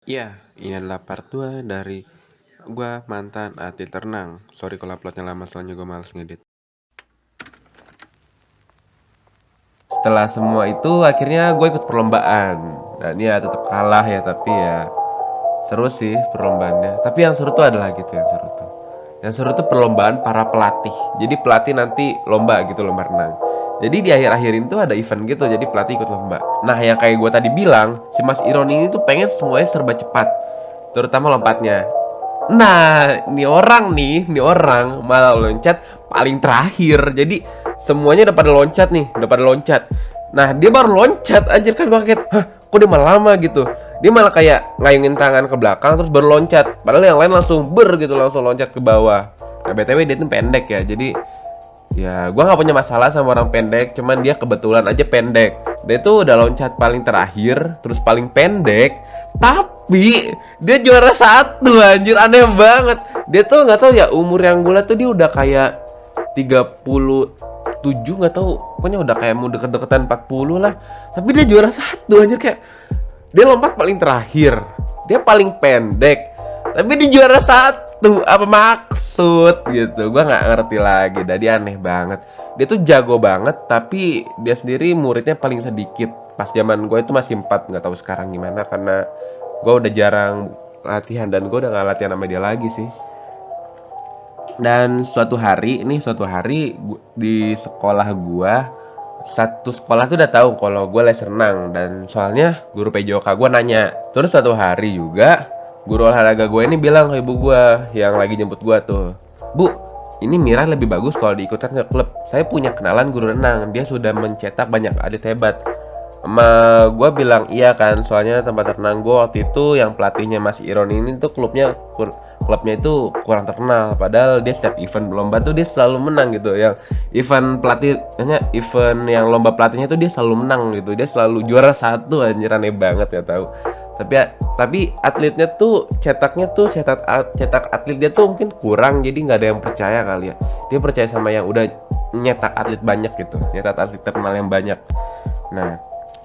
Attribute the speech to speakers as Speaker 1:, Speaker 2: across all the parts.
Speaker 1: Iya, ini adalah part 2 dari gua mantan atlet renang. Sorry kalau uploadnya lama, soalnya gua males ngedit.
Speaker 2: Setelah semua itu akhirnya gue ikut perlombaan. Dan ya tetap kalah ya, tapi ya seru sih perlombaannya. Tapi yang seru tuh adalah gitu, yang seru tuh. Yang seru tuh perlombaan para pelatih. Jadi pelatih nanti lomba gitu, lomba renang. Jadi di akhir-akhirin tuh ada event gitu, jadi pelatih ikut lomba. Nah, yang kayak gue tadi bilang, si Mas Iron ini tuh pengen semuanya serba cepat, terutama lompatnya. Nah, ini orang malah loncat paling terakhir. Jadi semuanya udah pada loncat nih, udah pada loncat. Nah, dia baru loncat, anjir, kan gue kaget. Hah, kok dia malah lama gitu? Dia malah kayak ngayungin tangan ke belakang terus baru loncat. Padahal yang lain langsung gitu, langsung loncat ke bawah. Nah, BTW dia tuh pendek ya. Jadi ya, gua nggak punya masalah sama orang pendek, cuman dia kebetulan aja pendek. Dia tuh udah loncat paling terakhir, terus paling pendek, tapi dia juara satu, anjir, aneh banget. Dia tuh nggak tahu ya, umur yang gue liat tuh dia udah kayak 37, nggak tahu, pokoknya udah kayak mau deket-deketan 40 lah. Tapi dia juara satu, anjir, kayak dia lompat paling terakhir, dia paling pendek, tapi dia juara satu. Apa maksud gitu? Gua nggak ngerti lagi. Dah, dia aneh banget. Dia tuh jago banget, tapi dia sendiri muridnya paling sedikit. Pas zaman gue itu masih 4, nggak tahu sekarang gimana, karena gue udah jarang latihan dan gue udah nggak latihan sama dia lagi sih. Dan suatu hari di sekolah gua, satu sekolah tuh udah tahu kalau gue les renang, dan soalnya guru PJOK gue nanya. Terus suatu hari juga guru olahraga gue ini bilang ke ibu gue yang lagi jemput gue tuh, "Bu, ini Mira lebih bagus kalau diikutkan ke klub. Saya punya kenalan guru renang, dia sudah mencetak banyak atlet hebat." Sama gue bilang iya kan, soalnya tempat renang gue waktu itu yang pelatihnya Mas Iron ini tuh klubnya itu kurang terkenal. Padahal dia setiap event lomba tuh dia selalu menang gitu. Yang event yang lomba pelatihnya tuh dia selalu menang gitu. Dia selalu juara satu, anjir, aneh banget ya tahu. Tapi atletnya tuh cetak atlet dia tuh mungkin kurang, jadi nggak ada yang percaya kali ya. Dia percaya sama yang udah nyetak atlet banyak gitu, nyetak atlet terkenal yang banyak. Nah,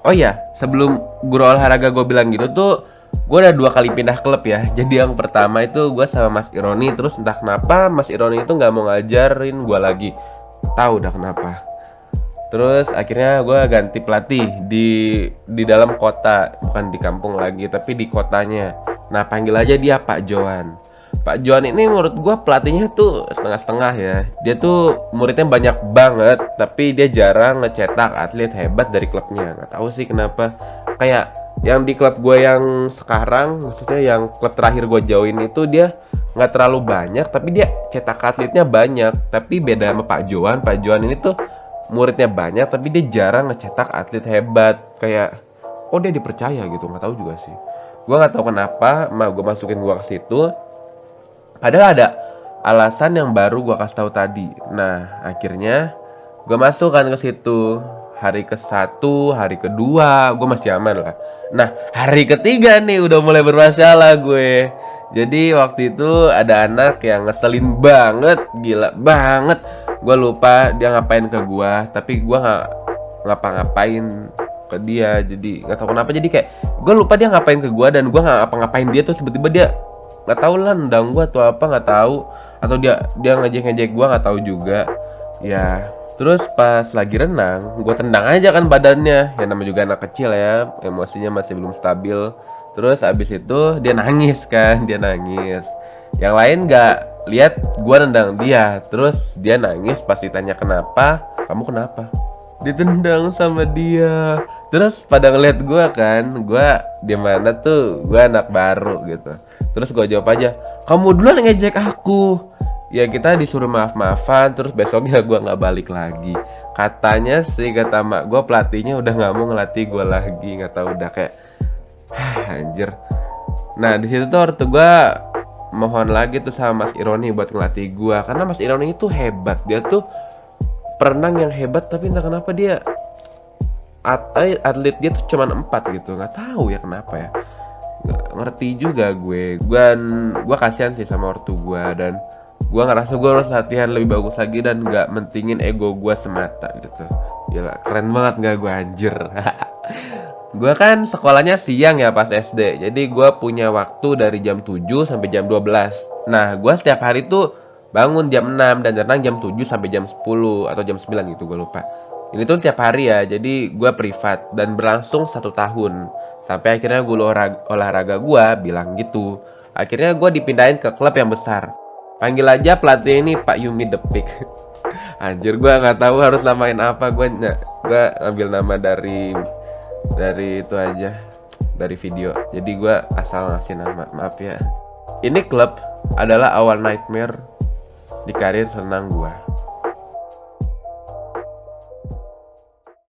Speaker 2: oh iya, sebelum guru olahraga gue bilang gitu tuh, gue udah 2 kali pindah klub ya. Jadi yang pertama itu gue sama Mas Ironi, terus entah kenapa Mas Ironi itu nggak mau ngajarin gue lagi. Tahu udah kenapa? Terus akhirnya gue ganti pelatih di dalam kota, bukan di kampung lagi, tapi di kotanya. Nah, panggil aja dia Pak Johan. Pak Johan ini menurut gue pelatihnya tuh setengah-setengah ya. Dia tuh muridnya banyak banget, tapi dia jarang ngecetak atlet hebat dari klubnya. Nggak tahu sih kenapa. Kayak yang di klub gue yang sekarang, maksudnya yang klub terakhir gue join itu, dia nggak terlalu banyak, tapi dia cetak atletnya banyak. Tapi beda sama Pak Johan. Pak Johan ini tuh muridnya banyak, tapi dia jarang ngecetak atlet hebat. Kayak, oh, dia dipercaya gitu, nggak tahu juga sih. Gue nggak tahu kenapa gue masukin gue ke situ. Padahal ada alasan yang baru gue kasih tahu tadi. Nah, akhirnya gue masuk kan ke situ. Hari ke-1, hari kedua, gue masih aman lah. Nah, hari ketiga nih udah mulai bermasalah gue. Jadi waktu itu ada anak yang ngeselin banget, gila banget. Gue lupa dia ngapain ke gue, tapi gue nggak ngapa-ngapain ke dia. Jadi nggak tahu kenapa, jadi kayak gue lupa dia ngapain ke gue, dan gue nggak ngapa-ngapain dia. Tuh tiba-tiba dia nggak tahu lah nendang gue atau apa, nggak tahu, atau dia ngejek-ngejek gue, nggak tahu juga ya. Terus pas lagi renang, gue tendang aja kan badannya. Ya namanya juga anak kecil ya, emosinya masih belum stabil. Terus abis itu dia nangis kan, dia nangis. Yang lain nggak lihat gue nendang dia. Terus dia nangis, pas ditanya kenapa, kamu kenapa? Ditendang sama dia. Terus pada ngeliat gue kan, gue di mana tuh, gue anak baru gitu. Terus gue jawab aja, kamu duluan ngejek aku. Ya kita disuruh maaf-maafan, terus besoknya gue nggak balik lagi. Katanya sih, kata mak gue, pelatihnya udah nggak mau ngelatih gue lagi, nggak tahu udah kayak anjir. Nah, di situ tuh ortu gue mohon lagi tuh sama Mas Ironi buat ngelatih gue, karena Mas Ironi itu hebat. Dia tuh perenang yang hebat, tapi entah kenapa dia atlet dia tuh cuman 4 gitu, nggak tahu ya kenapa ya, nggak ngerti juga gue kasihan sih sama ortu gue. Dan gue ngerasa gue harus latihan lebih bagus lagi dan nggak mentingin ego gue semata gitu. Gila, keren banget nggak gue, anjir. Gue kan sekolahnya siang ya pas SD. Jadi gue punya waktu dari jam 7 sampai jam 12. Nah, gue setiap hari tuh bangun jam 6 dan renang jam 7 sampai jam 10 atau jam 9 gitu, gue lupa. Ini tuh setiap hari ya. Jadi gue privat dan berlangsung 1 tahun. Sampai akhirnya guru olahraga gue bilang gitu. Akhirnya gue dipindahin ke klub yang besar. Panggil aja pelatih ini Pak Yumi The Pig. Anjir, gue nggak tahu harus namain apa. Gue ambil nama dari itu aja, dari video. Jadi gue asal ngasih nama, maaf ya. Ini klub adalah awal nightmare di karir renang gue.